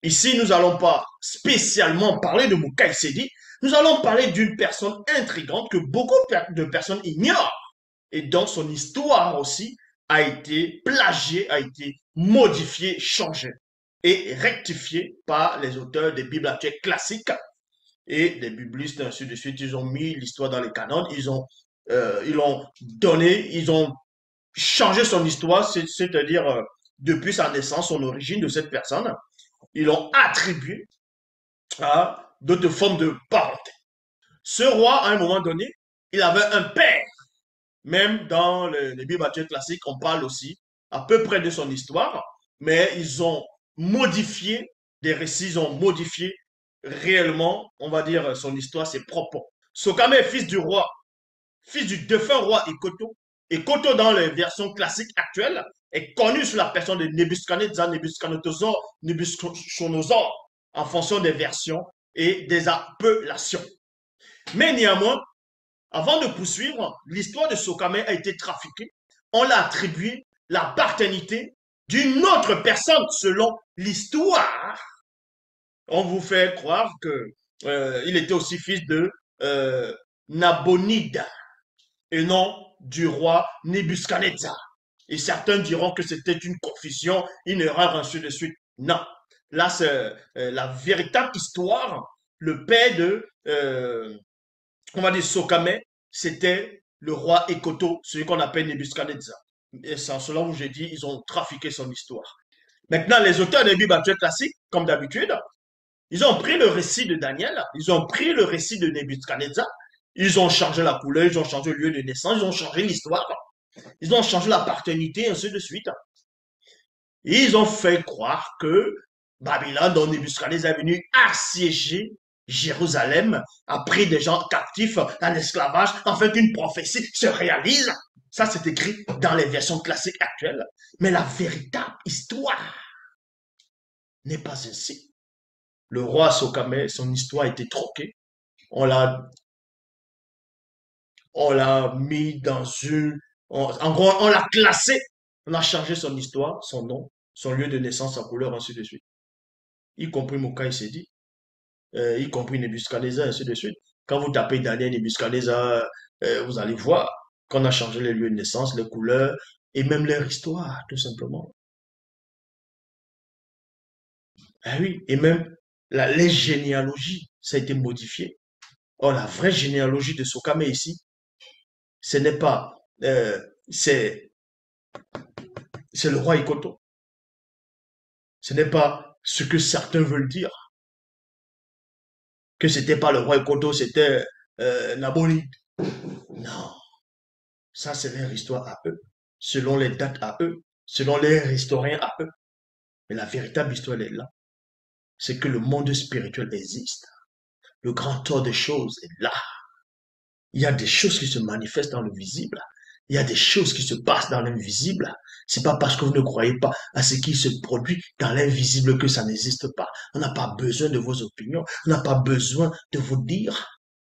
Ici, nous n'allons pas spécialement parler de Moukaï Sedi, nous allons parler d'une personne intrigante que beaucoup de personnes ignorent. Et donc, son histoire aussi a été plagiée, a été modifiée, changée et rectifiée par les auteurs des Bibles actuelles classiques et des biblistes, ainsi de suite. Ils ont mis l'histoire dans les canons, ils l'ont donné, ils ont changé son histoire, c'est-à-dire depuis sa naissance, son origine de cette personne. Ils l'ont attribué à d'autres formes de parenté. Ce roi, à un moment donné, il avait un père. Même dans les Bibles actuelles classiques, on parle aussi à peu près de son histoire, mais ils ont modifié des récits, ils ont modifié réellement, on va dire, son histoire, ses propos. Sokame est fils du roi, fils du défunt roi Ikoto. Ikoto, dans les versions classiques actuelles, est connu sous la personne de Nebuchadnezzar, Nebuchadnezzar, en fonction des versions et des appellations. Mais néanmoins, avant de poursuivre, l'histoire de Sokame a été trafiquée. On l'a attribué la paternité d'une autre personne selon l'histoire. On vous fait croire que il était aussi fils de Nabonide et non du roi Nebuchadnezzar. Et certains diront que c'était une confusion, une erreur, ainsi de suite. Non. Là, c'est la véritable histoire. Le père de on va dire Sokame, c'était le roi Ekoto, celui qu'on appelle Nebuchadnezzar. Et c'est en cela où j'ai dit, ils ont trafiqué son histoire. Maintenant, les auteurs des Bibles actuelles classiques, comme d'habitude, ils ont pris le récit de Daniel, ils ont pris le récit de Nebuchadnezzar, ils ont changé la couleur, ils ont changé le lieu de naissance, ils ont changé l'histoire, ils ont changé la paternité, ainsi de suite. Et ils ont fait croire que Babylone, dont Nebuchadnezzar est venu assiéger Jérusalem, a pris des gens captifs en esclavage, afin qu'une prophétie se réalise. Ça, c'est écrit dans les versions classiques actuelles. Mais la véritable histoire n'est pas ainsi. Le roi Sokame, son histoire a été troquée. On l'a, on l'a mis dans une... en gros, on l'a classé. On a changé son histoire, son nom, son lieu de naissance, sa couleur, ainsi de suite. Y compris Mokai Sedi, y compris Nebuchadnezzar, ainsi de suite. Quand vous tapez Daniel Nebuchadnezzar, vous allez voir qu'on a changé les lieux de naissance, les couleurs et même leur histoire, tout simplement. Ah oui, et même les généalogies, ça a été modifié. Or, la vraie généalogie de Sokame ici, ce n'est pas, euh, c'est le roi Ikoto. Ce n'est pas ce que certains veulent dire, que c'était pas le roi Ikoto, c'était Nabonide. Non. Ça, c'est leur histoire à eux, selon les dates à eux, selon les historiens à eux. Mais la véritable histoire, elle est là. C'est que le monde spirituel existe. Le grand tort des choses est là. Il y a des choses qui se manifestent dans le visible. Il y a des choses qui se passent dans l'invisible. C'est pas parce que vous ne croyez pas à ce qui se produit dans l'invisible que ça n'existe pas. On n'a pas besoin de vos opinions. On n'a pas besoin de vous dire